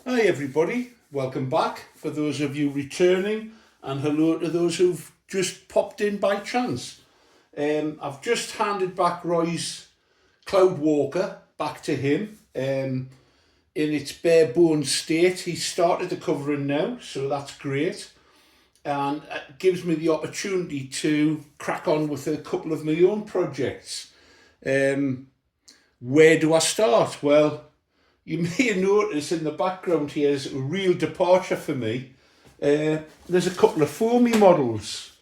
Hi everybody, welcome back for those of you returning, and hello to those who've just popped in by chance. I've just handed back Roy's Cloud Walker back to him in its bare bones state. He started the covering now, so that's great, and it gives me the opportunity to crack on with a couple of my own projects. Where do I start? Well, you may have noticed in the background here is a real departure for me. There's a couple of foamy models.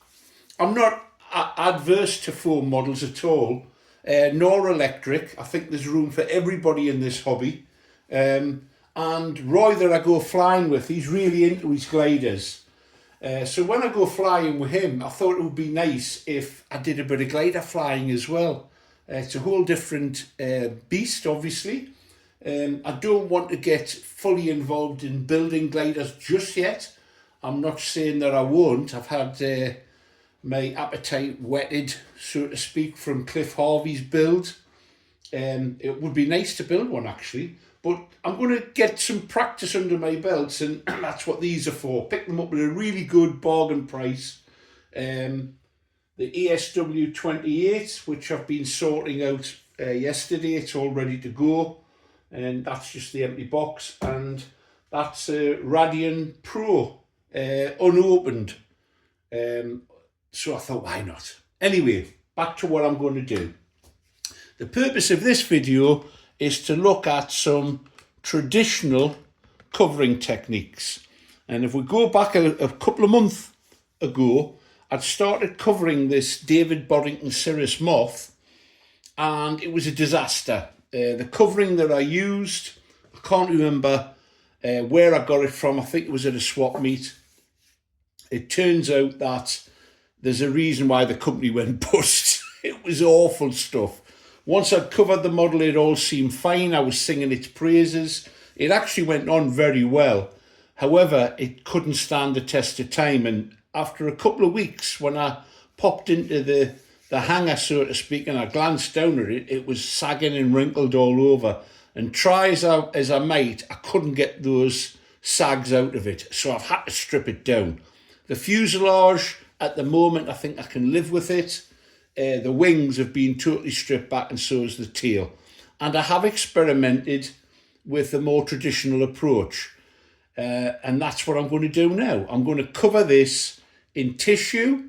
I'm not adverse to foam models at all, nor electric. I think there's room for everybody in this hobby. And Roy that I go flying with, he's really into his gliders. So when I go flying with him, I thought it would be nice if I did a bit of glider flying as well. It's a whole different beast, obviously. I don't want to get fully involved in building gliders just yet. I'm not saying that I won't. I've had my appetite whetted, so to speak, from Cliff Harvey's build. It would be nice to build one actually, but I'm going to get some practice under my belts, and that's what these are for. Pick them up at a really good bargain price. The ESW 28, which I've been sorting out yesterday, it's all ready to go. And that's just the empty box, and that's a Radian Pro unopened. So I thought, why not? Anyway, back to what I'm going to do. The purpose of this video is to look at some traditional covering techniques. And if we go back a couple of months ago, I'd started covering this David Boddington Cirrus moth, and it was a disaster. The covering that I used, I can't remember where I got it from. I think it was at a swap meet. It turns out that there's a reason why the company went bust. It was awful stuff. Once I'd covered the model, it all seemed fine. I was singing its praises. It actually went on very well. However, it couldn't stand the test of time. And after a couple of weeks, when I popped into the hanger, so to speak, and I glanced down at it, it was sagging and wrinkled all over. And try as I might, I couldn't get those sags out of it. So I've had to strip it down. The fuselage, at the moment, I think I can live with it. The wings have been totally stripped back, and so is the tail. And I have experimented with a more traditional approach. And that's what I'm going to do now. I'm going to cover this in tissue,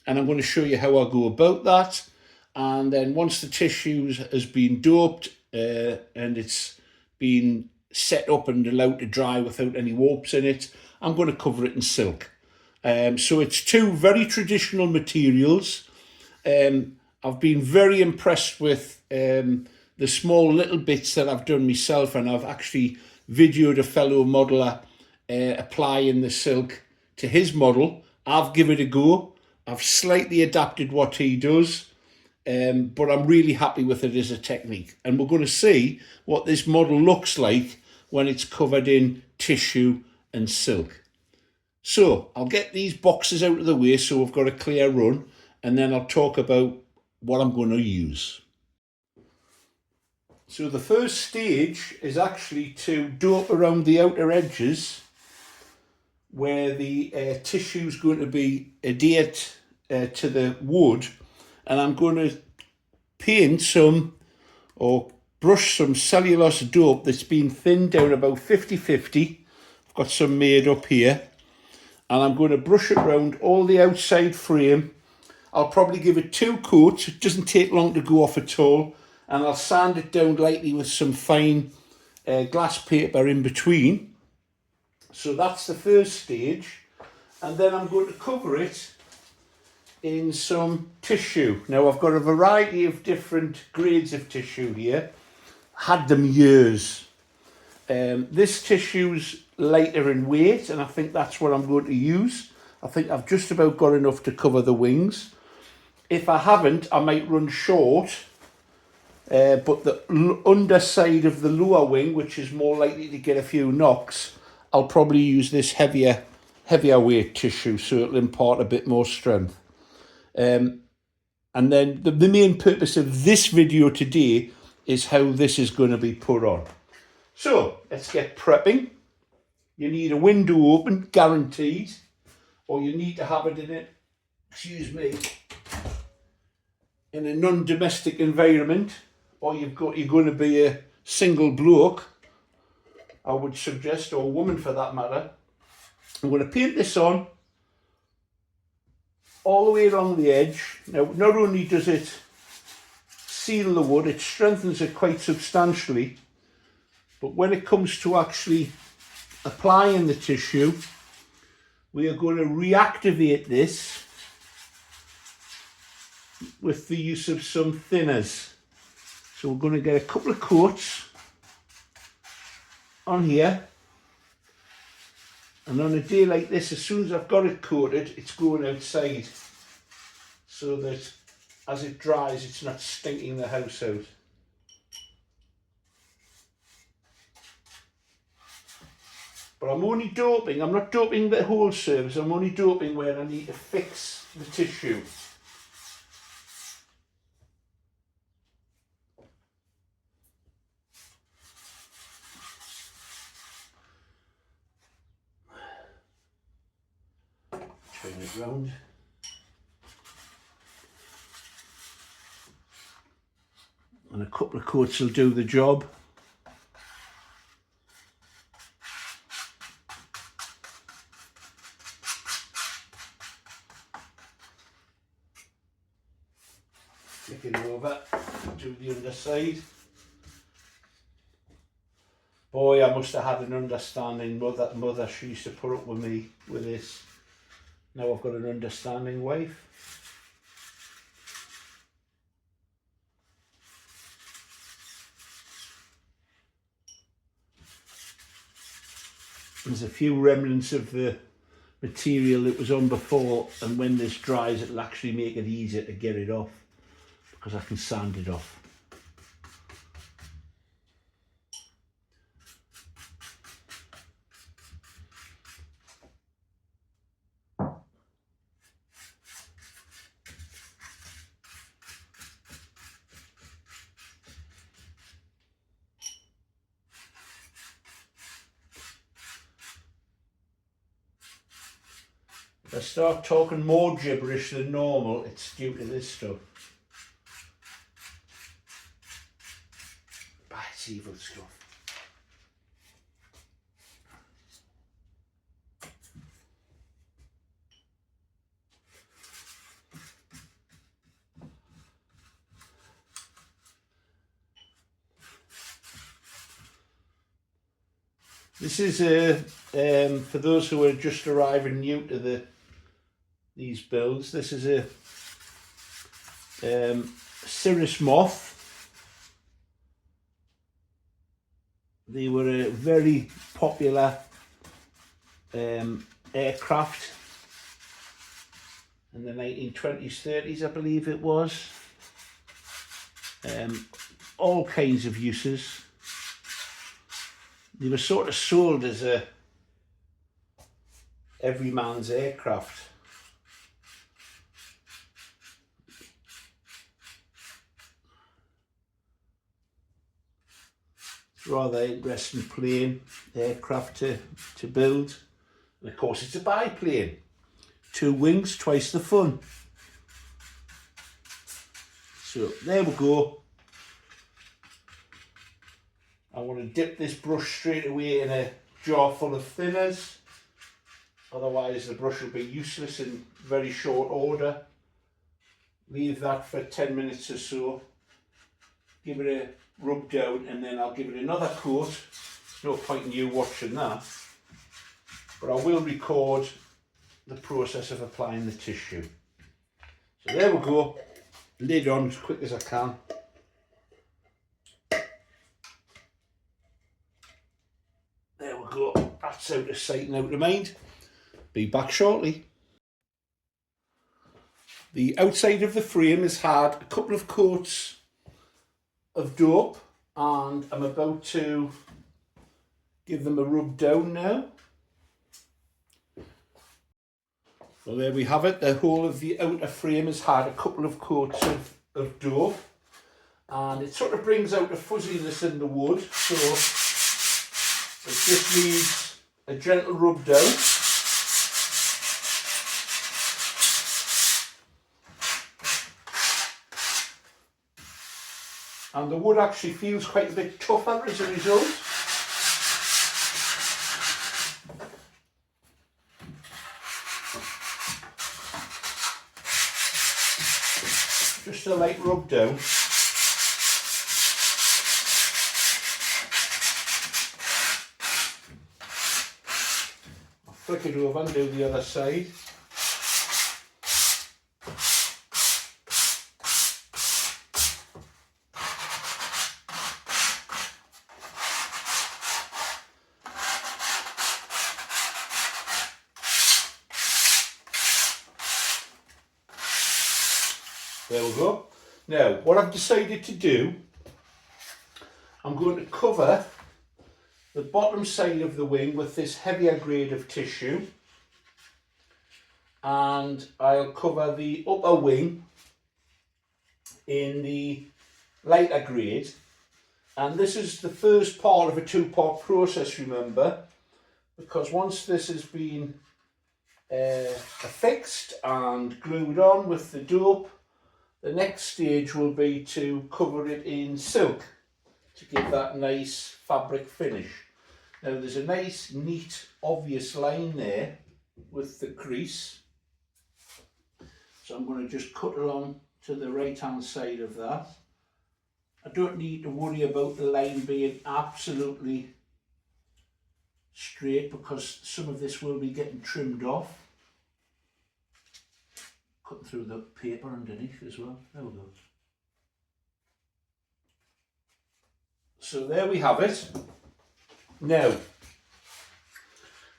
and I'm going to show you how I go about that. And then once the tissue has been doped and it's been set up and allowed to dry without any warps in it, I'm going to cover it in silk. So it's two very traditional materials. I've been very impressed with the small little bits that I've done myself, and I've actually videoed a fellow modeler applying the silk to his model. I've given it a go. I've slightly adapted what he does, but I'm really happy with it as a technique. And we're going to see what this model looks like when it's covered in tissue and silk. So I'll get these boxes out of the way so we've got a clear run, and then I'll talk about what I'm going to use. So the first stage is actually to dope around the outer edges where the tissue is going to be adhered to the wood, and I'm going to paint some or brush some cellulose dope that's been thinned down about 50-50. I've got some made up here, and I'm going to brush it around all the outside frame. I'll probably give it 2 coats. It doesn't take long to go off at all, and I'll sand it down lightly with some fine glass paper in between. So that's the first stage, and then I'm going to cover it in some tissue. Now I've got a variety of different grades of tissue here. Had them years. This tissue's lighter in weight, and I think that's what I'm going to use. I think I've just about got enough to cover the wings. If I haven't, I might run short, but the underside of the lower wing, which is more likely to get a few knocks, I'll probably use this heavier weight tissue, so it'll impart a bit more strength. And then the main purpose of this video today is how this is going to be put on. So let's get prepping. you need a window open, guaranteed, or you need to have it in it, excuse me, in a non-domestic environment, or you're going to be a single bloke, I would suggest, or a woman for that matter. I'm going to paint this on all the way along the edge. Now, not only does it seal the wood, it strengthens it quite substantially, but when it comes to actually applying the tissue, we are going to reactivate this with the use of some thinners. So we're going to get a couple of coats on here, and on a day like this, as soon as I've got it coated, it's going outside so that as it dries, it's not stinking the house out. But I'm only doping, I'm not doping the whole surface, I'm only doping where I need to fix the tissue. Turn it round. And a couple of coats will do the job. Flip it over, do the underside. Boy, I must have had an understanding mother. She used to put up with me with this. Now I've got an understanding wife. There's a few remnants of the material that was on before, and when this dries it'll actually make it easier to get it off because I can sand it off. If I start talking more gibberish than normal, it's due to this stuff. Bah, it's evil stuff. This is for those who are just arriving new to these builds. This is a cirrus moth. They were a very popular aircraft in the 1920s, 30s, I believe it was. All kinds of uses. They were sort of sold as a everyman's aircraft. It's rather interesting plane aircraft to build. And of course it's a biplane. 2 wings, twice the fun. So there we go. I want to dip this brush straight away in a jar full of thinners. Otherwise the brush will be useless in very short order. Leave that for 10 minutes or so. Give it a rub down and then I'll give it another coat. There's no point in you watching that. But I will record the process of applying the tissue. So there we go. Lid on as quick as I can. There we go. That's out of sight and out of mind. Be back shortly. The outside of the frame has had a couple of coats of dope and I'm about to give them a rub down now. Well, there we have it. The whole of the outer frame has had a couple of coats of dope and it sort of brings out the fuzziness in the wood, so it just needs a gentle rub down. And the wood actually feels quite a bit tougher as a result. Just a light rub down. I'll flick it over and do the other side. There we go. Now, what I've decided to do, I'm going to cover the bottom side of the wing with this heavier grade of tissue, and I'll cover the upper wing in the lighter grade. And this is the first part of a two-part process, remember, because once this has been affixed and glued on with the dope, the next stage will be to cover it in silk to give that nice fabric finish. Now there's a nice, neat, obvious line there with the crease. So I'm going to just cut along to the right hand side of that. I don't need to worry about the line being absolutely straight because some of this will be getting trimmed off. Cutting through the paper underneath as well. There we go. So there we have it. Now,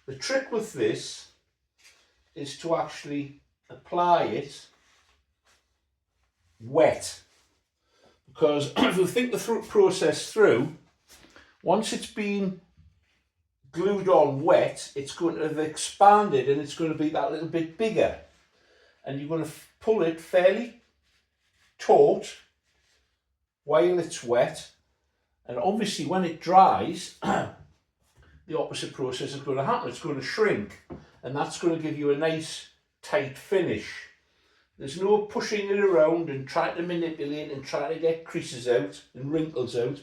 the trick with this is to actually apply it wet. Because if we think the process through, once it's been glued on wet, it's going to have expanded and it's going to be that little bit bigger. And you're going to pull it fairly taut while it's wet, and obviously when it dries the opposite process is going to happen. It's going to shrink, and that's going to give you a nice tight finish. There's no pushing it around and trying to manipulate and trying to get creases out and wrinkles out.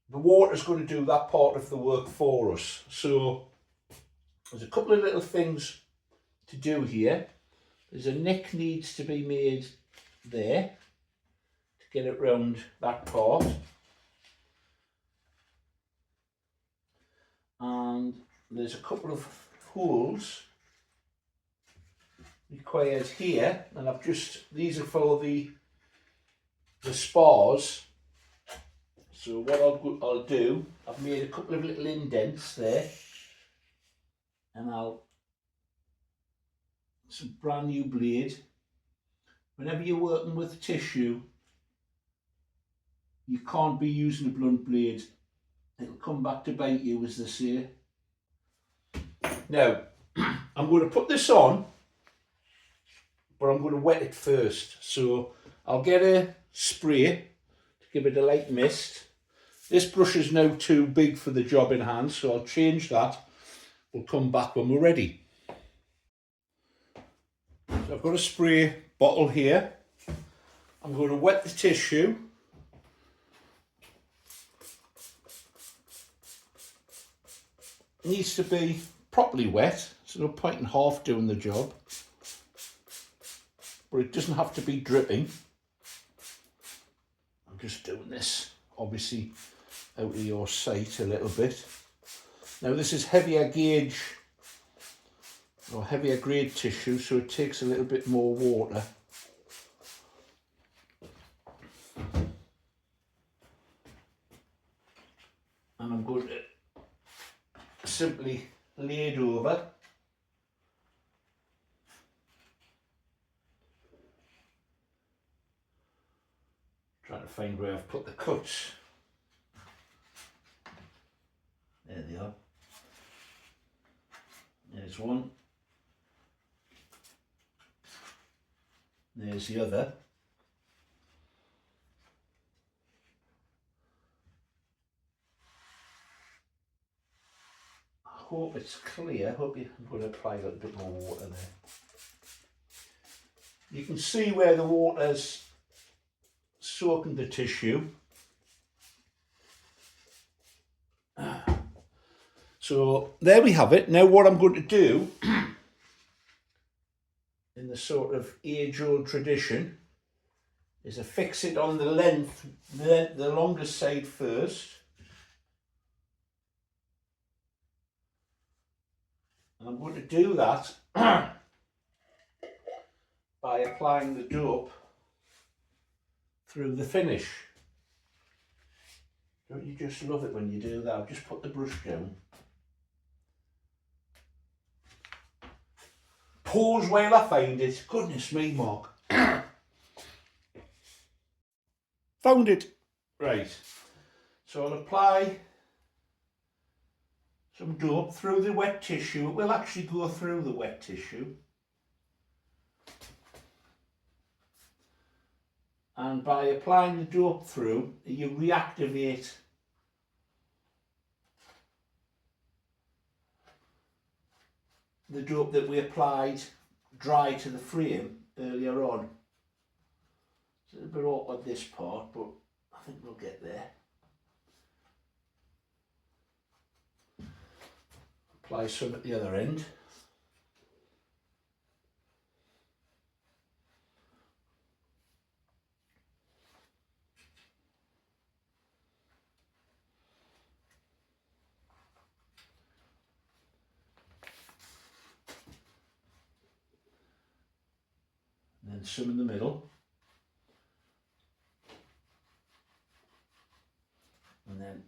The water's going to do that part of the work for us. So there's a couple of little things to do here. There's a nick needs to be made there to get it round that part. And there's a couple of holes required here, and I've just, these are for the spars. So what I'll do, I've made a couple of little indents there, and some brand new blade. Whenever you're working with tissue, you can't be using a blunt blade. It'll come back to bite you, as they say. Now, I'm going to put this on, but I'm going to wet it first. So I'll get a spray to give it a light mist. This brush is now too big for the job in hand, so I'll change that. We'll come back when we're ready. So I've got a spray bottle here. I'm going to wet the tissue. It needs to be properly wet. There's no point in half doing the job. But it doesn't have to be dripping. I'm just doing this, obviously, out of your sight a little bit. Now this is heavier gauge or heavier grade tissue, so it takes a little bit more water. And I'm going to simply lay it over. Trying to find where I've put the cuts. There they are. There's one. There's the other. hope it's clear. I'm going to apply a little bit more water there. You can see where the water's soaking the tissue. So there we have it. Now what I'm going to do, in the sort of age-old tradition, is affix it on the length, the longest side first. And I'm going to do that by applying the dope through the finish. Don't you just love it when you do that? I'll just put the brush down. Pause while I find it. Goodness me, Mark. Found it. Right. So I'll apply some dope through the wet tissue. It will actually go through the wet tissue. And by applying the dope through, you reactivate the dope that we applied dry to the frame earlier on. It's a bit awkward this part, but I think we'll get there. Apply some at the other end. And then some in the middle. And then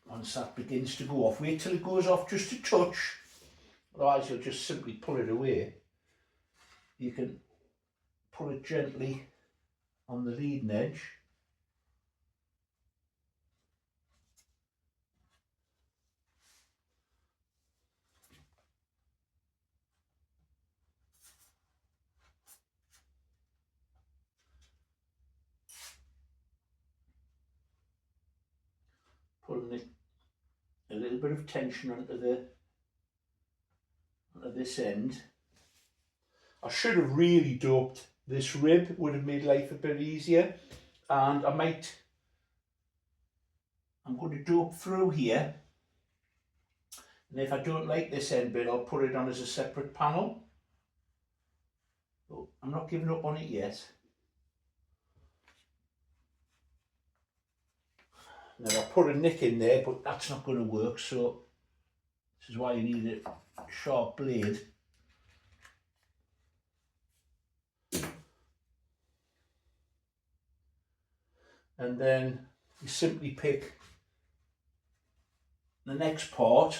once that begins to go off, wait till it goes off just a touch, otherwise you'll just simply pull it away. You can pull it gently on the leading edge. Pulling it a little bit of tension onto this end. I should have really doped this rib, would have made life a bit easier. And I'm going to dope through here. And if I don't like this end bit, I'll put it on as a separate panel. But I'm not giving up on it yet. Now I'll put a nick in there, but that's not going to work, so this is why you need a sharp blade. And then you simply pick the next part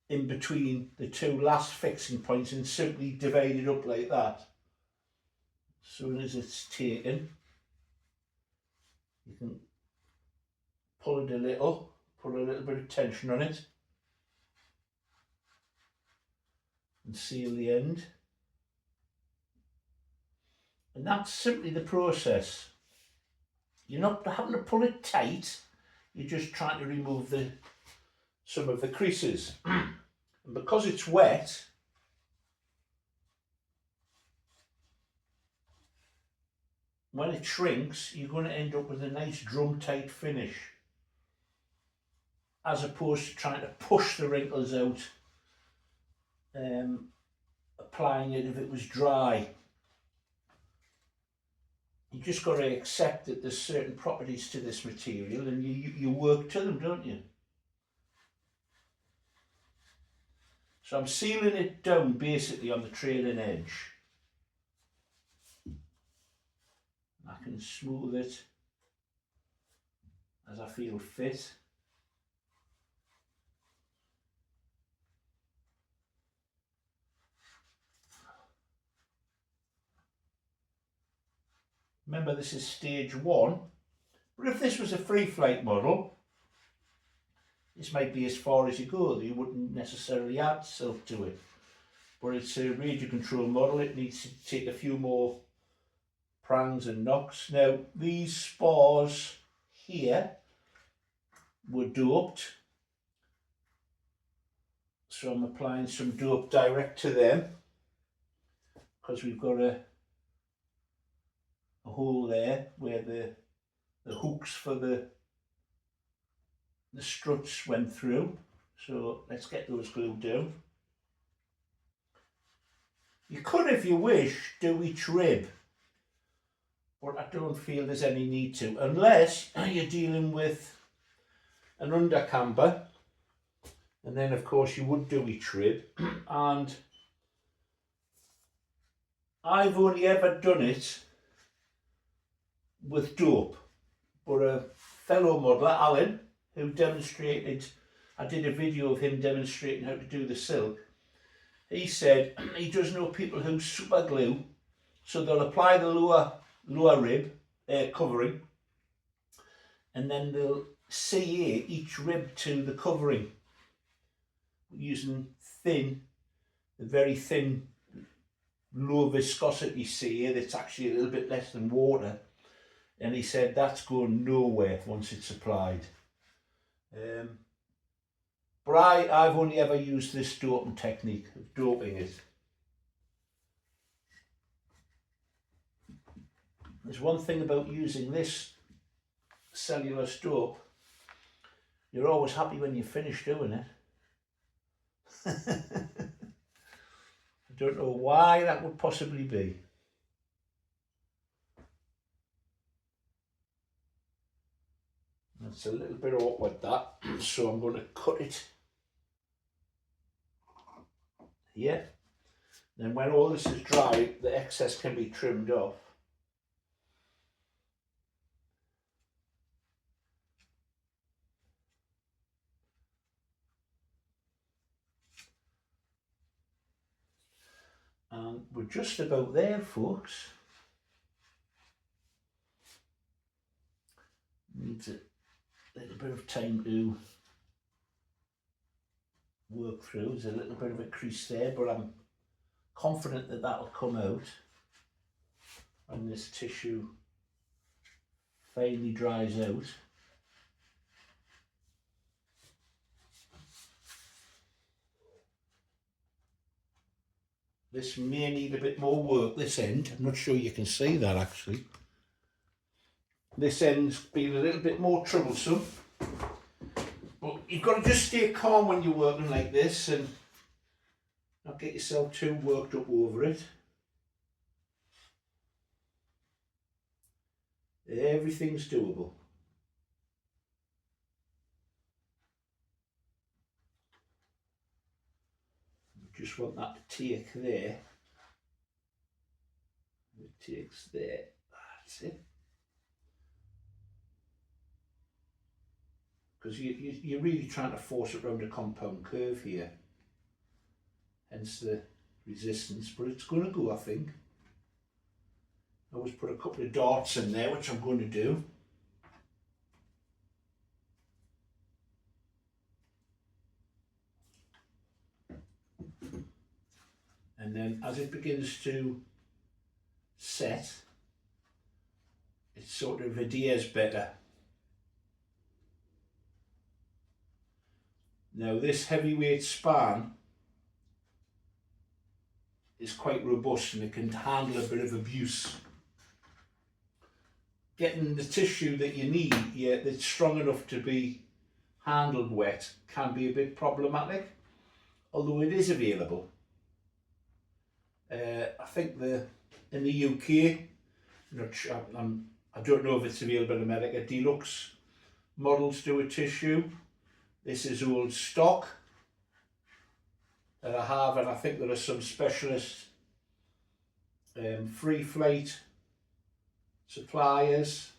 in between the two last fixing points and simply divide it up like that. As soon as it's taken, you can pull it a little, put a little bit of tension on it and seal the end. And that's simply the process. You're not having to pull it tight, you're just trying to remove some of the creases. And because it's wet, when it shrinks, you're going to end up with a nice drum tight finish, as opposed to trying to push the wrinkles out, applying it if it was dry. You just got to accept that there's certain properties to this material and you work to them, don't you? So I'm sealing it down basically on the trailing edge. I can smooth it as I feel fit. Remember, this is stage 1, but if this was a free flight model, this might be as far as you go. You wouldn't necessarily add silk to it, but it's a radio control model. It needs to take a few more prangs and knocks. Now these spars here were doped, so I'm applying some dope direct to them because we've got a hole there where the hooks for the struts went through. So let's get those glued down. You could, if you wish, do each rib, but I don't feel there's any need to, unless you're dealing with an undercamber, and then of course you would do each rib. And I've only ever done it with dope, but a fellow modeller, Alan, who demonstrated, I did a video of him demonstrating how to do the silk. He said he does know people who super glue, so they'll apply the lower rib covering, and then they'll CA each rib to the covering using thin, very thin, low viscosity CA that's actually a little bit less than water. And he said that's going nowhere once it's applied. But I've only ever used this doping technique of doping it. There's one thing about using this cellulose dope, you're always happy when you finish doing it. I don't know why that would possibly be. It's a little bit awkward, that, so I'm going to cut it here. Then when all this is dry, the excess can be trimmed off. And we're just about there, folks. Needs a little bit of time to work through. There's a little bit of a crease there, but I'm confident that that'll come out when this tissue finally dries out. This may need a bit more work, this end. I'm not sure you can see that actually. This end's been a little bit more troublesome. But you've got to just stay calm when you're working like this and not get yourself too worked up over it. Everything's doable. Just want that to take there. It takes there. That's it. Because you're really trying to force it around a compound curve here. Hence the resistance, but it's going to go, I think. I always put a couple of darts in there, which I'm going to do. And then as it begins to set, it sort of adheres better. Now this heavyweight span is quite robust and it can handle a bit of abuse. Getting the tissue that you need, that's strong enough to be handled wet, can be a bit problematic, although it is available. I think in the UK, I don't know if it's available in America, deluxe models do a tissue. This is old stock that I have, and I think there are some specialist free flight suppliers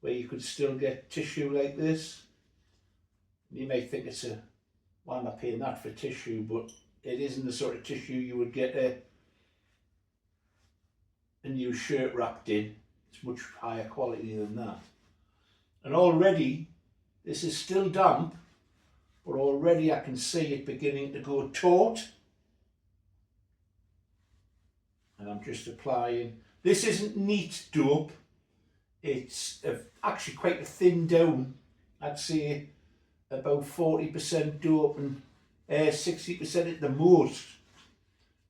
where you could still get tissue like this. You may think it's why am I paying that for tissue, but it isn't the sort of tissue you would get a new shirt wrapped in. It's much higher quality than that. And already, this is still damp, but already I can see it beginning to go taut. And I'm just applying. This isn't neat dope. It's actually quite a thin down. I'd say about 40% dope and 60% at the most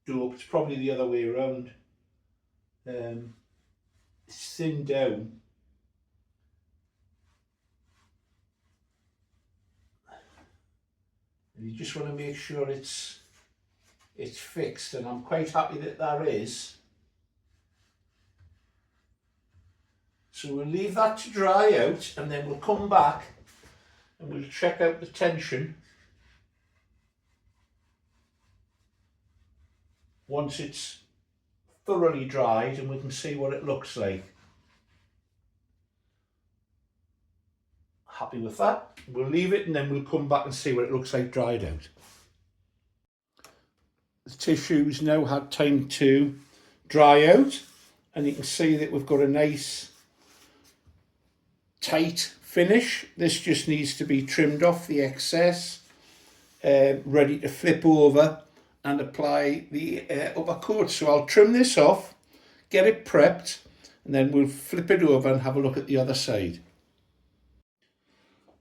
dope. It's probably the other way around. It's thinned down. And you just want to make sure it's fixed, and I'm quite happy that that is. So we'll leave that to dry out, and then we'll come back and we'll check out the tension once it's thoroughly dried, and we can see what it looks like. Happy with that? We'll leave it and then we'll come back and see what it looks like dried out. The tissue's now had time to dry out, and you can see that we've got a nice tight finish. This just needs to be trimmed off the excess, ready to flip over and apply the upper coat. So I'll trim this off, get it prepped, and then we'll flip it over and have a look at the other side.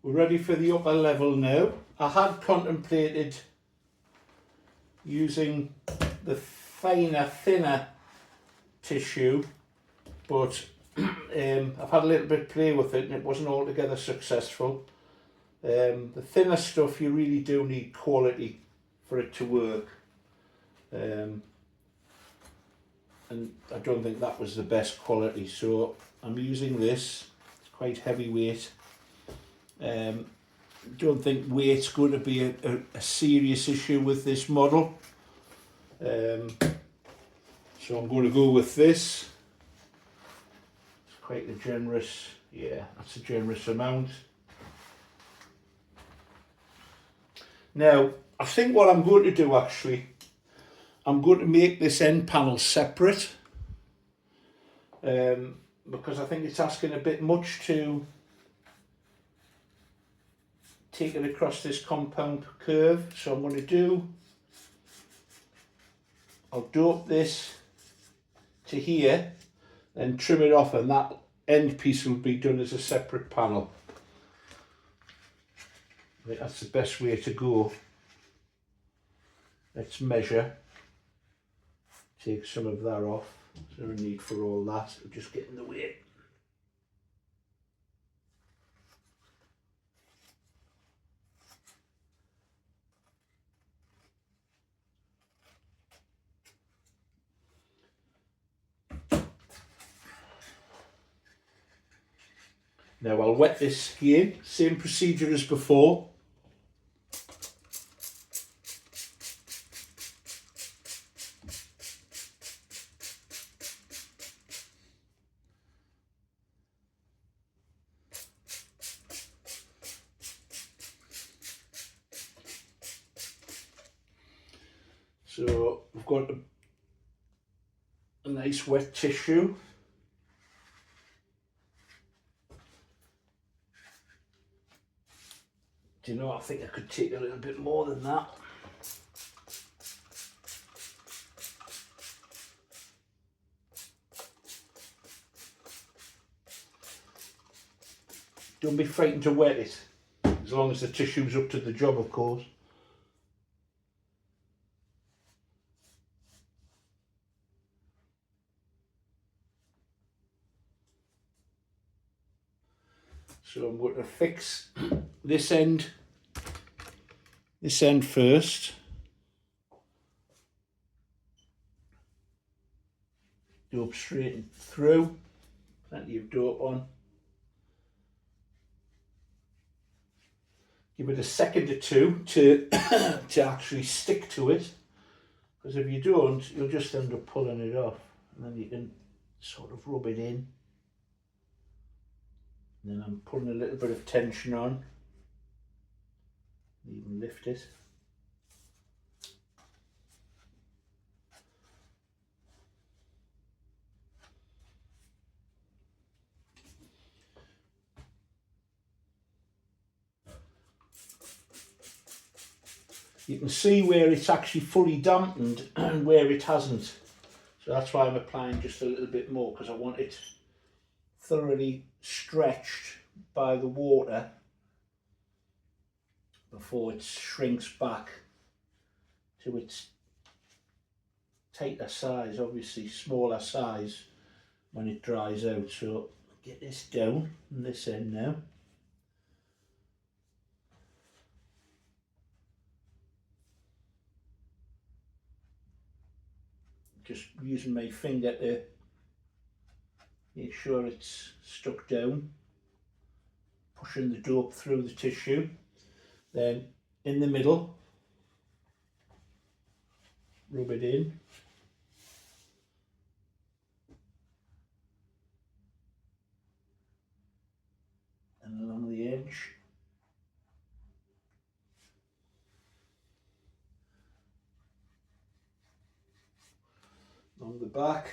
We're ready for the upper level now. I had contemplated using the finer, thinner tissue, but I've had a little bit of play with it and it wasn't altogether successful. The thinner stuff, you really do need quality for it to work. And I don't think that was the best quality, so I'm using this. It's quite heavyweight. Don't think weight's going to be a serious issue with this model. So I'm going to go with this. It's quite a generous, yeah, that's a generous amount. Now, I think what I'm going to do actually, I'm going to make this end panel separate, because I think it's asking a bit much to take it across this compound curve. So I'm going to do, I'll dope this to here, then trim it off, and that end piece will be done as a separate panel. I think that's the best way to go. Let's measure, take some of that off. There's no need for all that, it'll just get in the way. Now I'll wet this again, same procedure as before. So we've got a nice wet tissue. Do you know, I think I could take a little bit more than that. Don't be frightened to wet it, as long as the tissue's up to the job, of course. So I'm going to fix this end first. Dope straight through, plenty of dope on. Give it a second or two to to actually stick to it, because if you don't, you'll just end up pulling it off, and then you can sort of rub it in. And then I'm putting a little bit of tension on, even lift it. You can see where it's actually fully dampened and where it hasn't. So that's why I'm applying just a little bit more, because I want it thoroughly stretched by the water. before it shrinks back to its tighter size, obviously smaller size when it dries out. So get this down on this end now. Just using my finger to make sure it's stuck down, pushing the dough up through the tissue. Then in the middle, rub it in. And along the edge. Along the back.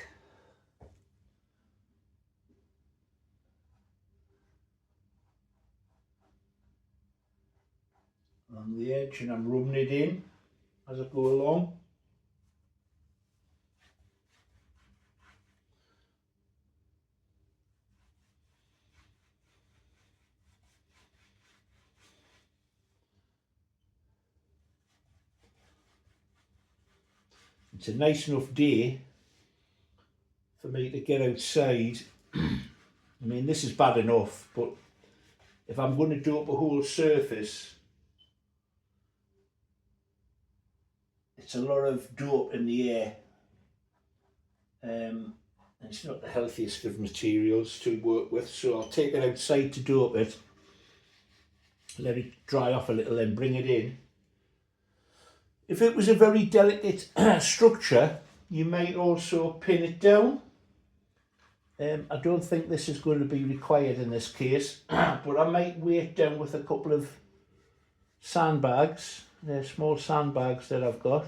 Along the edge, and I'm rubbing it in as I go along. It's a nice enough day for me to get outside. I mean, this is bad enough, but if I'm going to do up a whole surface, it's a lot of dough up in the air. And it's not the healthiest of materials to work with, so I'll take it outside to do up it, let it dry off a little, then bring it in. If it was a very delicate structure, you might also pin it down. I don't think this is going to be required in this case, but I might weigh it down with a couple of sandbags. They're small sandbags that I've got,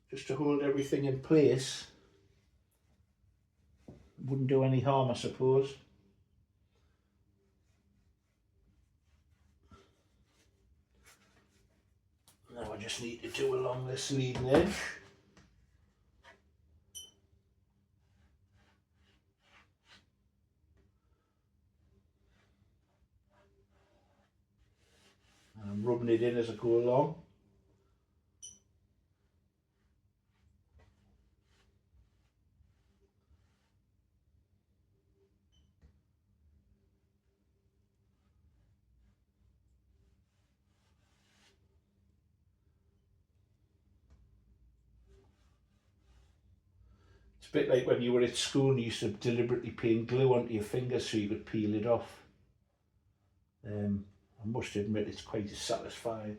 just to hold everything in place. Wouldn't do any harm, I suppose. Now I just need to do along this leading edge. And I'm rubbing it in as I go along. It's a bit like when you were at school and you used to deliberately paint glue onto your fingers so you could peel it off. I must admit it's quite satisfying.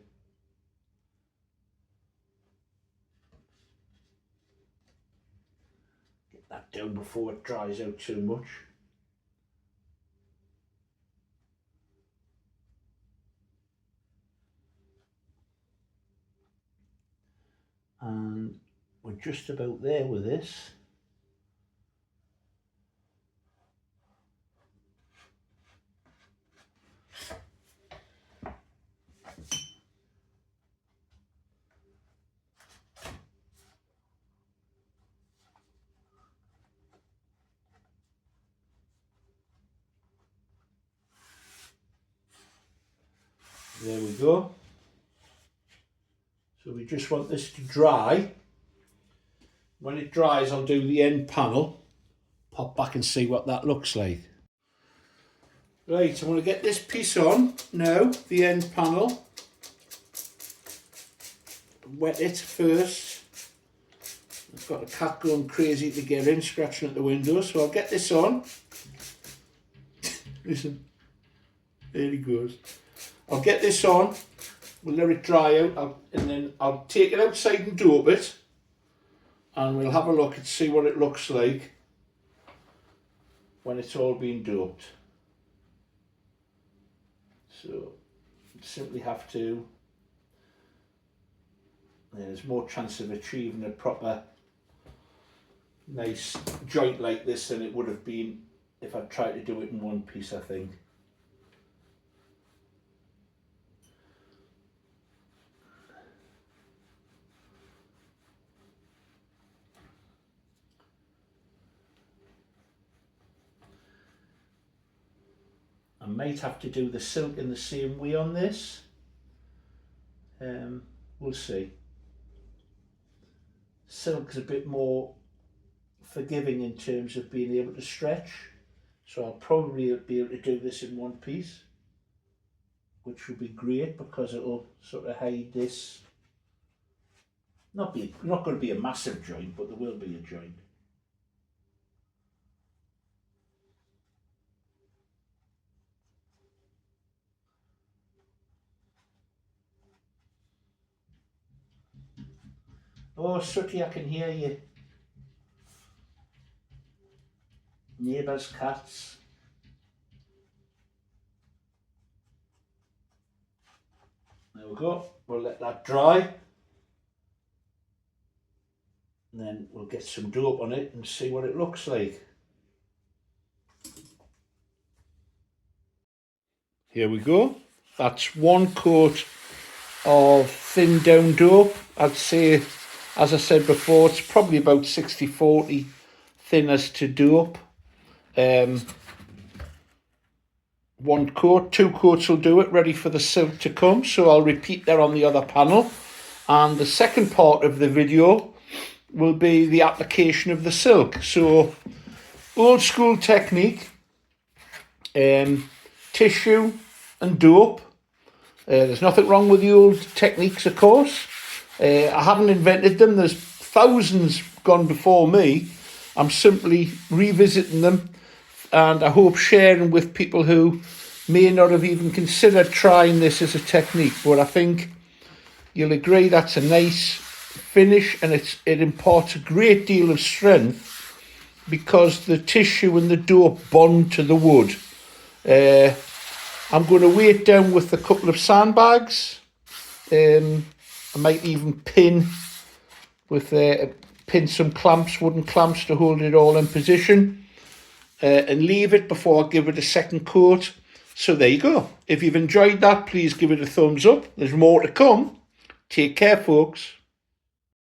Get that down before it dries out too much. And we're just about there with this. There we go. So we just want this to dry. When it dries, I'll do the end panel, pop back and see what that looks like. Right, I'm going to get this piece on now, the end panel. Wet it first. I've got a cat going crazy to get in, scratching at the window, so I'll get this on. Listen, there he goes. I'll get this on, we'll let it dry out, and then I'll take it outside and dope it, and we'll have a look and see what it looks like when it's all been doped. So you simply have to, there's more chance of achieving a proper nice joint like this than it would have been if I tried to do it in one piece, I think. I might have to do the silk in the same way on this. We'll see. Silk's a bit more forgiving in terms of being able to stretch, so I'll probably be able to do this in one piece, which will be great because it'll sort of hide this. Not going to be a massive joint, but there will be a joint. Oh, Sooty, I can hear you. Neighbours' cats. There we go. We'll let that dry. And then we'll get some dope on it and see what it looks like. Here we go. That's 1 coat of thin down dope. I'd say, as I said before, it's probably about 60-40 thinners to dope. 1 coat, 2 coats will do it, ready for the silk to come. So I'll repeat that on the other panel. And the second part of the video will be the application of the silk. So, old school technique, tissue and dope. There's nothing wrong with the old techniques, of course. I haven't invented them. There's thousands gone before me. I'm simply revisiting them, and I hope sharing with people who may not have even considered trying this as a technique. But I think you'll agree that's a nice finish, and it imparts a great deal of strength because the tissue and the dope bond to the wood. I'm going to weigh it down with a couple of sandbags. I might even pin some clamps, wooden clamps, to hold it all in position, and leave it before I give it a second coat. So there you go. If you've enjoyed that, please give it a thumbs up. There's more to come. Take care, folks.